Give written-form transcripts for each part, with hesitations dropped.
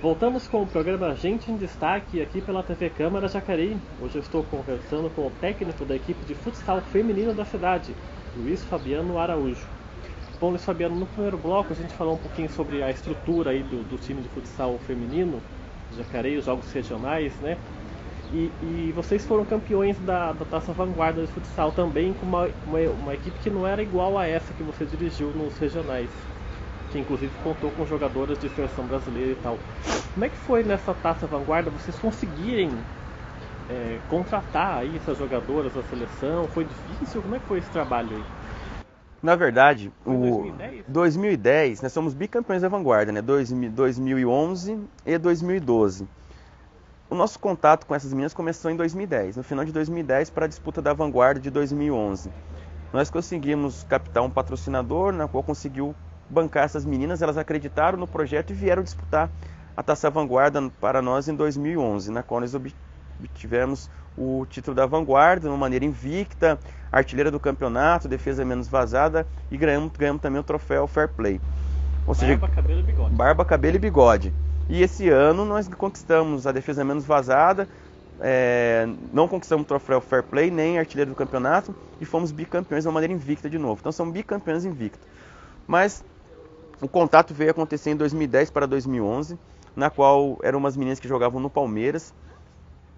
Voltamos com o programa Gente em Destaque aqui pela TV Câmara Jacareí. Hoje eu estou conversando com o técnico da equipe de futsal feminino da cidade, Luiz Fabiano Araújo. Bom, Luiz Fabiano, no primeiro bloco a gente falou um pouquinho sobre a estrutura aí do time de futsal feminino de Jacareí, os jogos regionais, né? E vocês foram campeões da Taça Vanguarda de futsal também com uma equipe que não era igual a essa que você dirigiu nos regionais, que inclusive contou com jogadoras de seleção brasileira e tal. Como é que foi nessa Taça Vanguarda vocês conseguirem contratar aí essas jogadoras da seleção? Foi difícil? Como é que foi esse trabalho aí? Na verdade, Foi em o 2010? 2010, nós somos bicampeões da Vanguarda, né? 2011 e 2012. O nosso contato com essas meninas começou em 2010, no final de 2010 para a disputa da Vanguarda de 2011. Nós conseguimos captar um patrocinador, na qual conseguiu bancar essas meninas, elas acreditaram no projeto e vieram disputar a Taça Vanguarda para nós em 2011, na qual nós obtivemos o título da Vanguarda de uma maneira invicta, artilheira do campeonato, defesa menos vazada e ganhamos também o troféu Fair Play. Ou seja, Barba, cabelo e bigode. barba, cabelo e bigode. E esse ano nós conquistamos a defesa menos vazada, não conquistamos o troféu Fair Play, nem artilheiro do campeonato, e fomos bicampeões de uma maneira invicta de novo. Então somos bicampeões invictos. Mas o contato veio acontecer em 2010 para 2011, na qual eram umas meninas que jogavam no Palmeiras,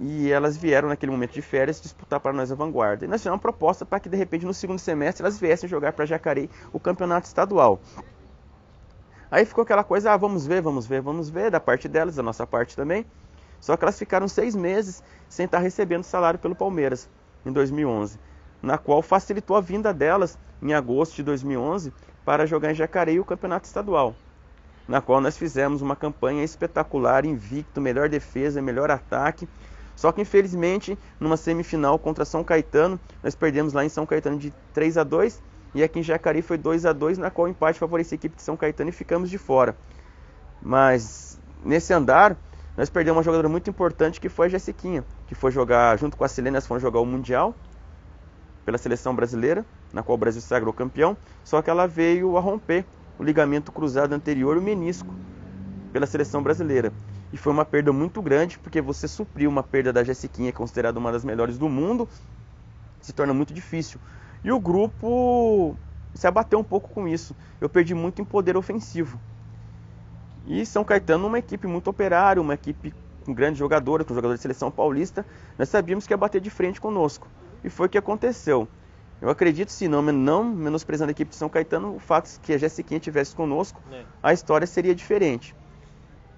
e elas vieram naquele momento de férias disputar para nós a Vanguarda. E nós fizemos uma proposta para que de repente no segundo semestre elas viessem jogar para Jacareí o campeonato estadual. Aí ficou aquela coisa, vamos ver, da parte delas, da nossa parte também. Só que elas ficaram 6 meses sem estar recebendo salário pelo Palmeiras, em 2011. Na qual facilitou a vinda delas, em agosto de 2011, para jogar em Jacareí o campeonato estadual. Na qual nós fizemos uma campanha espetacular, invicto, melhor defesa, melhor ataque. Só que infelizmente, numa semifinal contra São Caetano, nós perdemos lá em São Caetano de 3-2. E aqui em Jacareí foi 2-2, na qual o empate favorecia a equipe de São Caetano e ficamos de fora. Mas nesse andar, nós perdemos uma jogadora muito importante que foi a Jessiquinha, que foi jogar junto com a Silene, nós fomos jogar o Mundial pela seleção brasileira, na qual o Brasil se sagrou campeão, só que ela veio a romper o ligamento cruzado anterior e o menisco pela seleção brasileira. E foi uma perda muito grande, porque você supriu uma perda da Jessiquinha, considerada uma das melhores do mundo, se torna muito difícil. E o grupo se abateu um pouco com isso. Eu perdi muito em poder ofensivo. E São Caetano, uma equipe muito operária, uma equipe com grandes jogadoras, com jogadores de seleção paulista, nós sabíamos que ia bater de frente conosco. E foi o que aconteceu. Eu acredito, se não menosprezando a equipe de São Caetano, o fato de que a Jessiquinha estivesse conosco, a história seria diferente.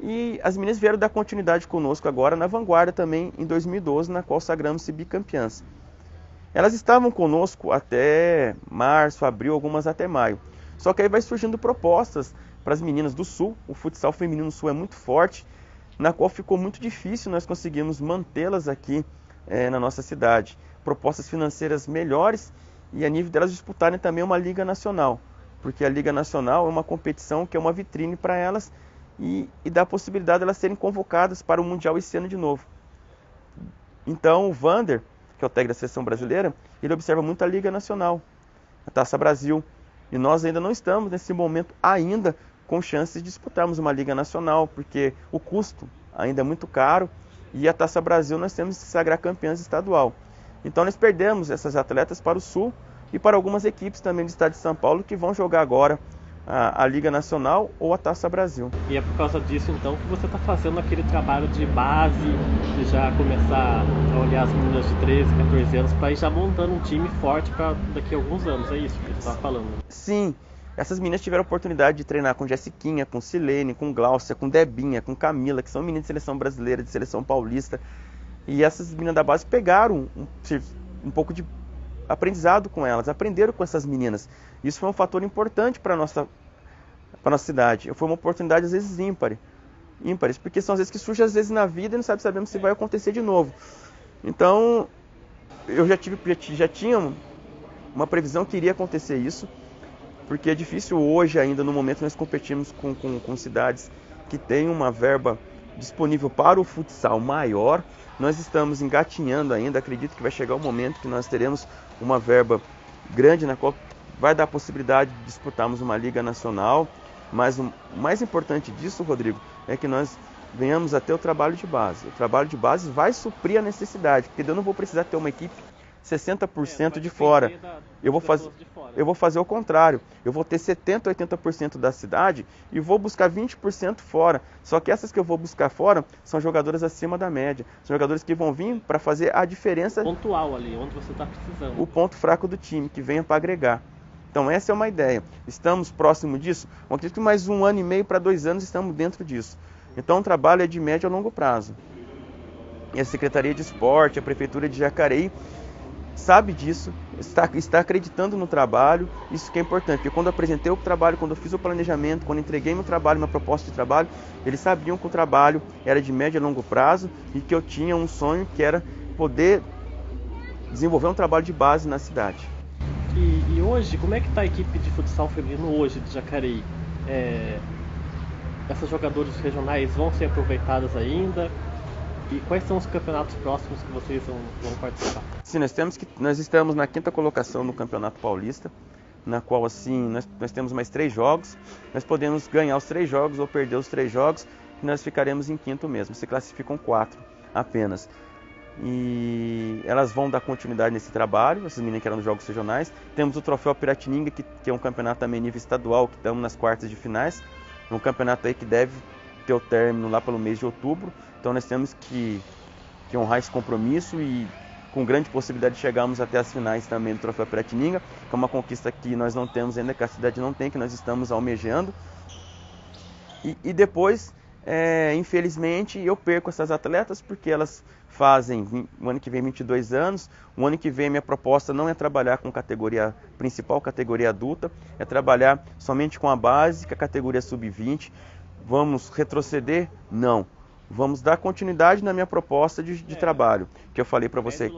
E as meninas vieram dar continuidade conosco agora na Vanguarda também, em 2012, na qual sagramos-se bicampeãs. Elas estavam conosco até março, abril, algumas até maio. Só que aí vai surgindo propostas para as meninas do Sul. O futsal feminino no Sul é muito forte, na qual ficou muito difícil nós conseguirmos mantê-las aqui na nossa cidade. Propostas financeiras melhores e a nível delas disputarem também uma Liga Nacional. Porque a Liga Nacional é uma competição que é uma vitrine para elas e dá a possibilidade de elas serem convocadas para o Mundial esse ano de novo. Então o Vander, que é o técnico da seleção brasileira, ele observa muito a Liga Nacional, a Taça Brasil. E nós ainda não estamos, nesse momento, ainda com chances de disputarmos uma Liga Nacional, porque o custo ainda é muito caro e a Taça Brasil nós temos que sagrar campeãs estadual. Então nós perdemos essas atletas para o Sul e para algumas equipes também do estado de São Paulo que vão jogar agora a Liga Nacional ou a Taça Brasil. E é por causa disso então que você está fazendo aquele trabalho de base, de já começar a olhar as meninas de 13, 14 anos para ir já montando um time forte para daqui a alguns anos, é isso que você está falando? Sim, essas meninas tiveram a oportunidade de treinar com Jessiquinha, com Silene, com Gláucia, com Debinha, com Camila, que são meninas de seleção brasileira, de seleção paulista. E essas meninas da base pegaram um pouco de aprendizado com elas, aprenderam com essas meninas. Isso foi um fator importante para a nossa cidade. Foi uma oportunidade às vezes ímpares, porque são às vezes que surgem às vezes na vida e não sabemos se vai acontecer de novo. Então, eu já tinha uma previsão que iria acontecer isso, porque é difícil hoje ainda, no momento nós competimos com cidades que têm uma verba disponível para o futsal maior. Nós estamos engatinhando ainda, acredito que vai chegar o momento que nós teremos uma verba grande, na qual vai dar a possibilidade de disputarmos uma Liga Nacional. Mas o mais importante disso, Rodrigo, é que nós venhamos a ter o trabalho de base. O trabalho de base vai suprir a necessidade, porque eu não vou precisar ter uma equipe 60% de fora. Eu vou fazer o contrário. Eu vou ter 70%, 80% da cidade e vou buscar 20% fora. Só que essas que eu vou buscar fora são jogadoras acima da média. São jogadores que vão vir para fazer a diferença pontual ali, onde você está precisando. O ponto fraco do time, que venha para agregar. Então essa é uma ideia. Estamos próximo disso? Eu acredito que mais 1 ano e meio para 2 anos estamos dentro disso. Então o trabalho é de médio a longo prazo. E a Secretaria de Esporte, a Prefeitura de Jacareí, sabe disso, está acreditando no trabalho, isso que é importante, porque quando eu apresentei o trabalho, quando eu fiz o planejamento, quando entreguei meu trabalho, minha proposta de trabalho, eles sabiam que o trabalho era de médio a longo prazo e que eu tinha um sonho que era poder desenvolver um trabalho de base na cidade. E hoje, como é que está a equipe de futsal feminino hoje de Jacareí? Essas jogadoras regionais vão ser aproveitadas ainda? E quais são os campeonatos próximos que vocês vão participar? Sim, nós estamos na 5ª colocação no Campeonato Paulista, na qual assim nós temos mais 3 jogos. Nós podemos ganhar os 3 jogos ou perder os 3 jogos e nós ficaremos em 5º mesmo. Se classificam 4 apenas. E elas vão dar continuidade nesse trabalho, essas meninas que eram nos jogos regionais. Temos o Troféu Piratininga, que é um campeonato também nível estadual, que estamos nas quartas de finais. Um campeonato aí que deve ter o término lá pelo mês de outubro. Então nós temos que honrar esse compromisso e com grande possibilidade de chegarmos até as finais também do Troféu Piratininga, que é uma conquista que nós não temos ainda, que a cidade não tem, que nós estamos almejando. E depois, infelizmente, eu perco essas atletas porque elas fazem o ano que vem 22 anos, o ano que vem minha proposta não é trabalhar com principal categoria adulta, é trabalhar somente com a base, que é a categoria sub-20. Vamos retroceder? Não. Vamos dar continuidade na minha proposta de trabalho, que eu falei para você,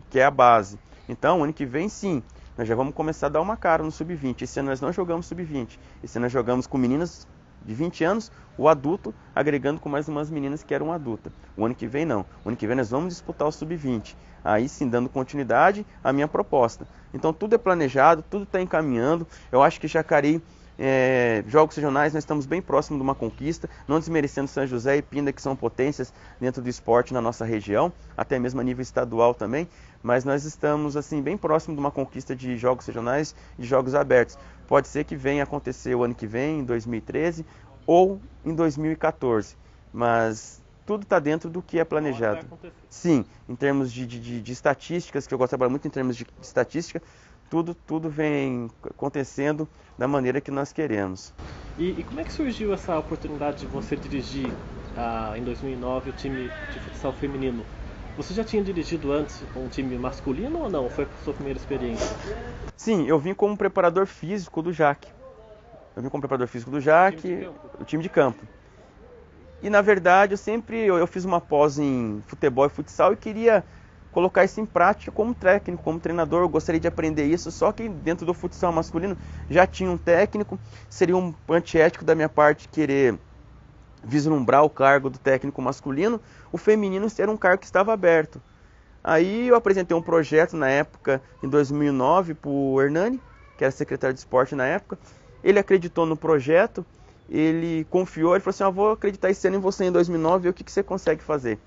que é a base. Então, ano que vem, sim, nós já vamos começar a dar uma cara no sub-20. Esse ano nós não jogamos sub-20. Esse ano nós jogamos com meninas de 20 anos, o adulto, agregando com mais umas meninas que eram adultas. O ano que vem, não. O ano que vem nós vamos disputar o sub-20. Aí sim, dando continuidade à minha proposta. Então, tudo é planejado, tudo está encaminhando. Eu acho que Jacareí, jogos regionais, nós estamos bem próximos de uma conquista, não desmerecendo São José e Pinda, que são potências dentro do esporte na nossa região, até mesmo a nível estadual também, mas nós estamos assim bem próximo de uma conquista de jogos regionais e de jogos abertos. Pode ser que venha acontecer o ano que vem, em 2013 ou em 2014, mas tudo está dentro do que é planejado. Sim, em termos de estatísticas, que eu gosto de trabalhar muito em termos de estatística, tudo vem acontecendo da maneira que nós queremos. E como é que surgiu essa oportunidade de você dirigir em 2009 o time de futsal feminino? Você já tinha dirigido antes um time masculino ou não? Foi a sua primeira experiência? Sim, eu vim como preparador físico do JAC. O time de campo. E na verdade eu fiz uma pós em futebol e futsal e queria colocar isso em prática como técnico, como treinador. Eu gostaria de aprender isso, só que dentro do futsal masculino já tinha um técnico, seria um antiético da minha parte querer vislumbrar o cargo do técnico masculino, o feminino era um cargo que estava aberto. Aí eu apresentei um projeto na época, em 2009, para o Hernani, que era secretário de esporte na época. Ele acreditou no projeto, ele confiou, ele falou assim, vou acreditar esse ano em você em 2009, ver o que você consegue fazer.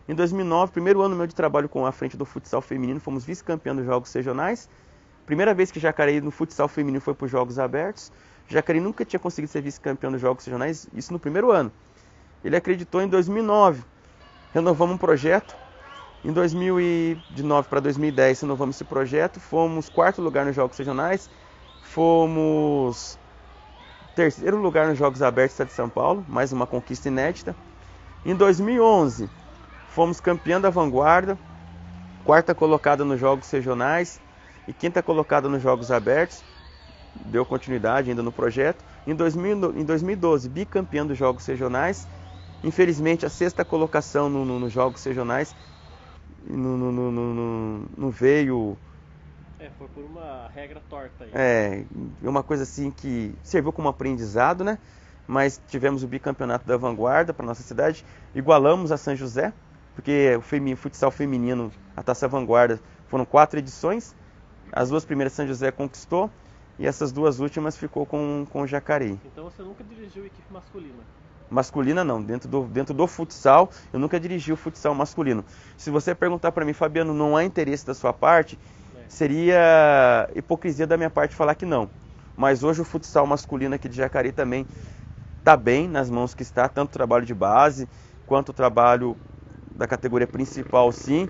Em 2009, primeiro ano meu de trabalho à frente do futsal feminino, fomos vice-campeão dos jogos regionais. Primeira vez que Jacareí no futsal feminino foi para os jogos abertos. Jacareí nunca tinha conseguido ser vice-campeão dos jogos regionais, isso no primeiro ano. Ele acreditou em 2009, renovamos um projeto. Em 2009 para 2010 renovamos esse projeto, fomos 4º lugar nos jogos regionais, fomos 3º lugar nos jogos abertos do estado de São Paulo, mais uma conquista inédita. Em 2011 fomos campeão da Vanguarda, 4ª colocada nos jogos regionais e 5ª colocada nos jogos abertos. Deu continuidade ainda no projeto. Em 2012, bicampeão dos jogos regionais. Infelizmente, a 6ª colocação nos jogos regionais não veio. Foi por uma regra torta aí. É uma coisa assim que serviu como aprendizado, né? Mas tivemos o bicampeonato da Vanguarda para nossa cidade. Igualamos a São José, porque o futsal feminino, a Taça Vanguarda, foram 4 edições. As 2 primeiras São José conquistou e essas 2 últimas ficou com o Jacareí. Então você nunca dirigiu equipe masculina? Masculina não, dentro do futsal, eu nunca dirigi o futsal masculino. Se você perguntar para mim, Fabiano, não há interesse da sua parte, seria hipocrisia da minha parte falar que não. Mas hoje o futsal masculino aqui de Jacareí também está bem nas mãos que está, tanto o trabalho de base, quanto o trabalho da categoria principal, sim.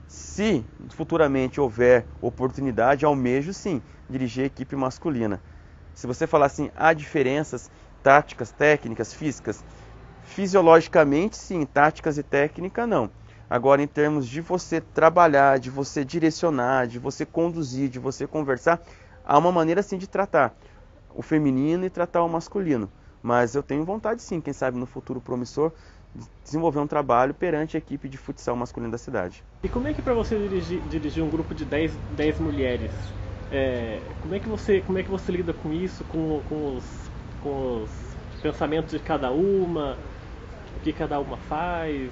Se futuramente houver oportunidade, almejo sim, dirigir a equipe masculina. Se você falar assim, há diferenças táticas, técnicas, físicas, fisiologicamente sim, táticas e técnica não. Agora, em termos de você trabalhar, de você direcionar, de você conduzir, de você conversar, há uma maneira sim de tratar o feminino e tratar o masculino. Mas eu tenho vontade sim, quem sabe no futuro promissor, de desenvolver um trabalho perante a equipe de futsal masculino da cidade. E como é que para você dirigir um grupo de 10 mulheres, como é que você lida com isso, com os pensamentos de cada uma, o que cada uma faz?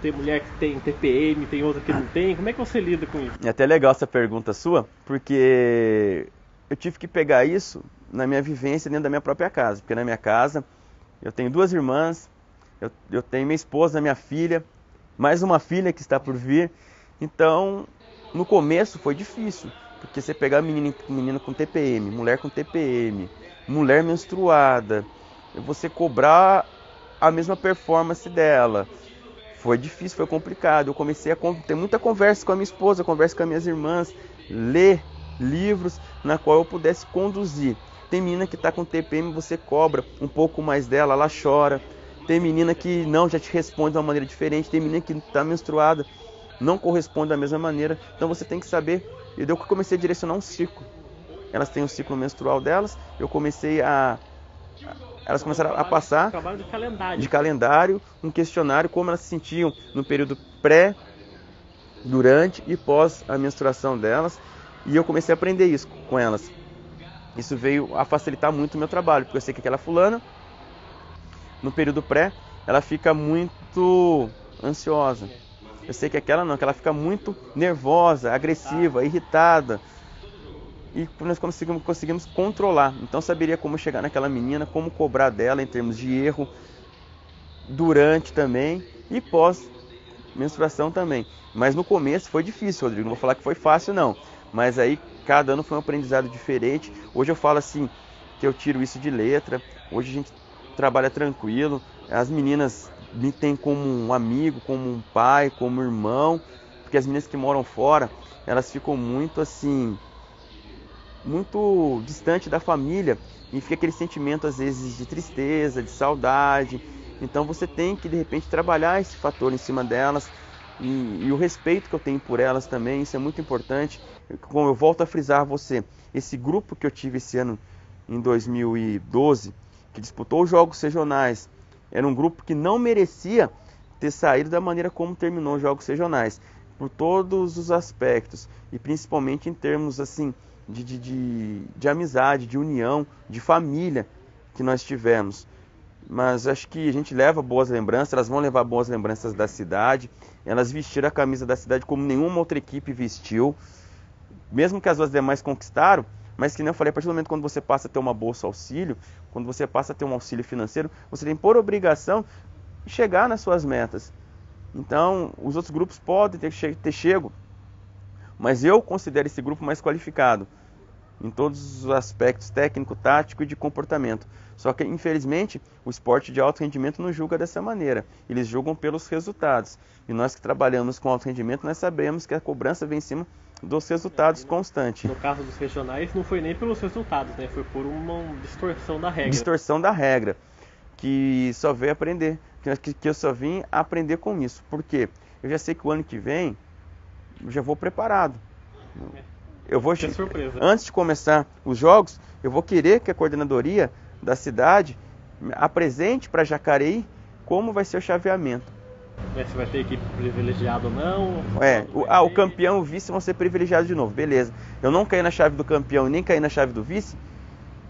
Tem mulher que tem TPM, tem outra que não tem. Como é que você lida com isso? É até legal essa pergunta sua, porque eu tive que pegar isso na minha vivência dentro da minha própria casa. Porque na minha casa eu tenho 2 irmãs, eu tenho minha esposa, minha filha, mais uma filha que está por vir. Então, no começo foi difícil, porque você pegar menina com TPM, mulher com TPM, mulher menstruada, você cobrar a mesma performance dela. Foi difícil, foi complicado. Eu comecei a ter muita conversa com a minha esposa, conversa com as minhas irmãs, ler livros na qual eu pudesse conduzir. Tem menina que está com TPM, você cobra um pouco mais dela, ela chora. Tem menina que não, já te responde de uma maneira diferente. Tem menina que está menstruada, não corresponde da mesma maneira. Então você tem que saber. E eu comecei a direcionar um ciclo. Elas têm o ciclo menstrual delas, elas começaram a passar trabalho de calendário, um questionário, como elas se sentiam no período pré, durante e pós a menstruação delas. E eu comecei a aprender isso com elas. Isso veio a facilitar muito o meu trabalho, porque eu sei que aquela fulana, no período pré, ela fica muito ansiosa. Eu sei que aquela não, que ela fica muito nervosa, agressiva, irritada. E nós conseguimos controlar. Então saberia como chegar naquela menina, como cobrar dela em termos de erro, durante também e pós menstruação também. Mas no começo foi difícil, Rodrigo, não vou falar que foi fácil não. Mas aí cada ano foi um aprendizado diferente. Hoje eu falo assim, que eu tiro isso de letra. Hoje a gente trabalha tranquilo. As meninas me têm como um amigo, como um pai, como um irmão. Porque as meninas que moram fora, elas ficam muito assim, muito distante da família e fica aquele sentimento às vezes de tristeza, de saudade. Então você tem que de repente trabalhar esse fator em cima delas e o respeito que eu tenho por elas também, isso é muito importante. Como eu volto a frisar a você, esse grupo que eu tive esse ano em 2012, que disputou os jogos regionais, era um grupo que não merecia ter saído da maneira como terminou os jogos regionais, por todos os aspectos e principalmente em termos assim de amizade, de união, de família que nós tivemos. Mas acho que a gente leva boas lembranças, elas vão levar boas lembranças da cidade. Elas vestiram a camisa da cidade como nenhuma outra equipe vestiu, mesmo que as duas demais conquistaram, mas que nem eu falei, a partir do momento quando você passa a ter uma bolsa auxílio, quando você passa a ter um auxílio financeiro, você tem por obrigação chegar nas suas metas. Então, os outros grupos podem ter chego, mas eu considero esse grupo mais qualificado em todos os aspectos técnico, tático e de comportamento. Só que, infelizmente, o esporte de alto rendimento não julga dessa maneira. Eles julgam pelos resultados. E nós que trabalhamos com alto rendimento, nós sabemos que a cobrança vem em cima dos resultados constante. No caso dos regionais, não foi nem pelos resultados, né? Foi por uma distorção da regra. Distorção da regra, que só veio aprender. Que eu só vim aprender com isso. Por quê? Eu já sei que o ano que vem eu já vou preparado. Eu vou, antes de começar os jogos, eu vou querer que a coordenadoria da cidade apresente para Jacareí como vai ser o chaveamento. Se vai ter equipe privilegiada ou não? O campeão e o vice vão ser privilegiados de novo, beleza. Eu não caí na chave do campeão e nem caí na chave do vice,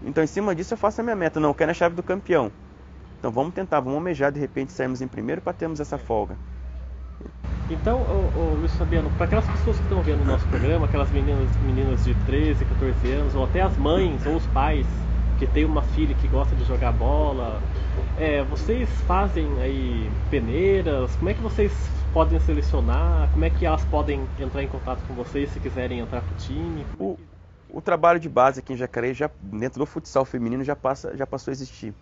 então em cima disso eu faço a minha meta. Não, eu caí na chave do campeão. Então vamos tentar, vamos almejar de repente sairmos em primeiro para termos essa folga. Então, Luiz Fabiano, para aquelas pessoas que estão vendo o nosso programa, aquelas meninas de 13, 14 anos, ou até as mães ou os pais que tem uma filha que gosta de jogar bola, vocês fazem aí peneiras? Como é que vocês podem selecionar? Como é que elas podem entrar em contato com vocês se quiserem entrar pro time? O trabalho de base aqui em Jacareí, dentro do futsal feminino, já passou a existir.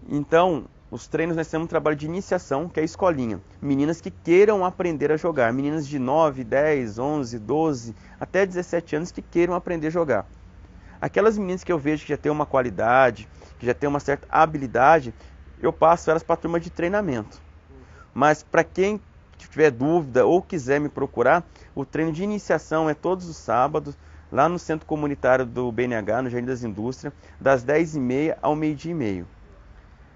Então, os treinos nós temos um trabalho de iniciação, que é a escolinha. Meninas que queiram aprender a jogar. Meninas de 9, 10, 11, 12, até 17 anos que queiram aprender a jogar. Aquelas meninas que eu vejo que já têm uma qualidade, que já têm uma certa habilidade, eu passo elas para a turma de treinamento. Mas para quem tiver dúvida ou quiser me procurar, o treino de iniciação é todos os sábados, lá no Centro Comunitário do BNH, no Jardim das Indústrias, das 10h30 ao 12h30.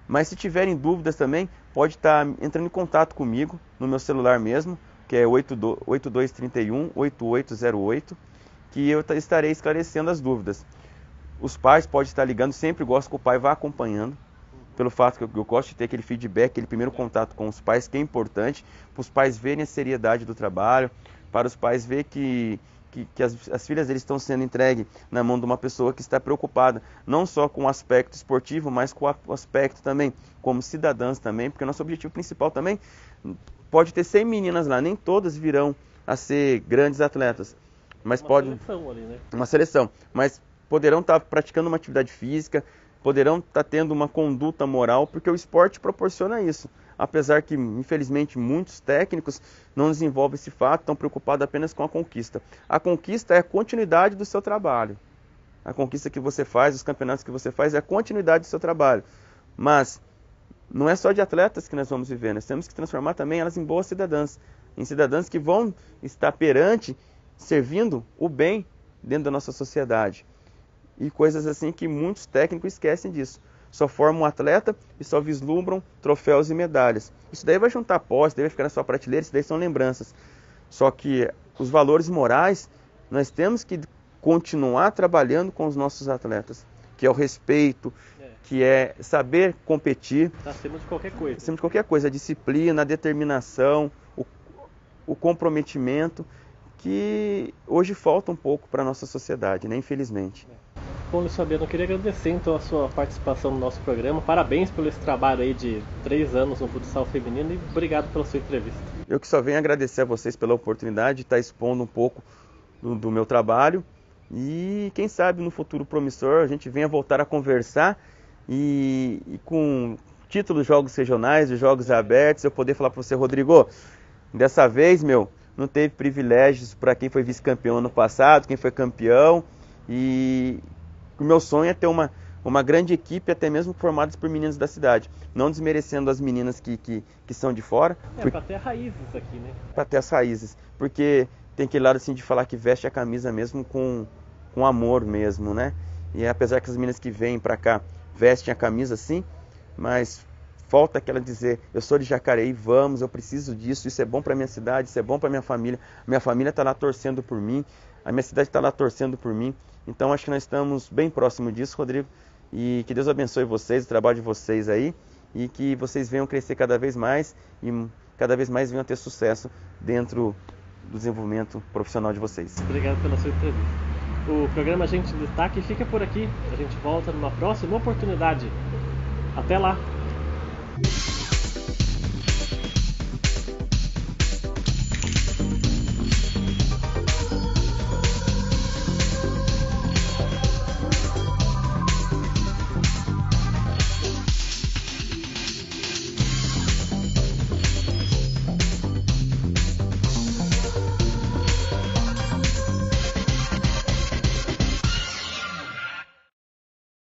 Mas se tiverem dúvidas também, pode estar entrando em contato comigo, no meu celular mesmo, que é 8231-8808, que eu estarei esclarecendo as dúvidas. Os pais podem estar ligando, sempre gosto que o pai vá acompanhando, pelo fato que eu gosto de ter aquele feedback, aquele primeiro contato com os pais, que é importante, para os pais verem a seriedade do trabalho, para os pais verem que as filhas deles estão sendo entregues na mão de uma pessoa que está preocupada, não só com o aspecto esportivo, mas com o aspecto também, como cidadãs também, porque o nosso objetivo principal também, pode ter 100 meninas lá, nem todas virão a ser grandes atletas, mas seleção ali, né? Uma seleção, mas poderão estar praticando uma atividade física, poderão estar tendo uma conduta moral, porque o esporte proporciona isso. Apesar que, infelizmente, muitos técnicos não desenvolvem esse fato, estão preocupados apenas com a conquista. A conquista é a continuidade do seu trabalho. A conquista que você faz, os campeonatos que você faz, é a continuidade do seu trabalho. Mas não é só de atletas que nós vamos viver, nós temos que transformar também elas em boas cidadãs. Em cidadãs que vão estar perante, servindo o bem dentro da nossa sociedade. E coisas assim que muitos técnicos esquecem disso. Só formam um atleta e só vislumbram troféus e medalhas. Isso daí vai juntar posse, daí vai ficar na sua prateleira, isso daí são lembranças. Só que os valores morais, nós temos que continuar trabalhando com os nossos atletas, que é o respeito, que é saber competir. Está acima de qualquer coisa. Acima de qualquer coisa, a disciplina, a determinação, o comprometimento, que hoje falta um pouco para a nossa sociedade, né? Infelizmente. Bom, Luiz Fabiano, eu queria agradecer então a sua participação no nosso programa. Parabéns pelo esse trabalho aí de 3 anos no futsal feminino e obrigado pela sua entrevista. Eu que só venho agradecer a vocês pela oportunidade de estar expondo um pouco do meu trabalho e quem sabe no futuro promissor a gente venha voltar a conversar e com títulos de jogos regionais, de jogos abertos, eu poder falar para você, Rodrigo, dessa vez, não teve privilégios para quem foi vice-campeão ano passado, quem foi campeão, e o meu sonho é ter uma grande equipe, até mesmo formadas por meninas da cidade, não desmerecendo as meninas que são de fora. Para ter raízes aqui, né? Para ter as raízes, porque tem aquele lado assim de falar que veste a camisa mesmo com amor mesmo, né? E apesar que as meninas que vêm para cá vestem a camisa sim, mas falta aquela dizer, eu sou de Jacareí, vamos, eu preciso disso, isso é bom para minha cidade, isso é bom para minha família está lá torcendo por mim, a minha cidade está lá torcendo por mim. Então acho que nós estamos bem próximo disso, Rodrigo, e que Deus abençoe vocês, o trabalho de vocês aí, e que vocês venham crescer cada vez mais e cada vez mais venham ter sucesso dentro do desenvolvimento profissional de vocês. Obrigado pela sua entrevista. O programa Gente em Destaque fica por aqui, a gente volta numa próxima oportunidade. Até lá!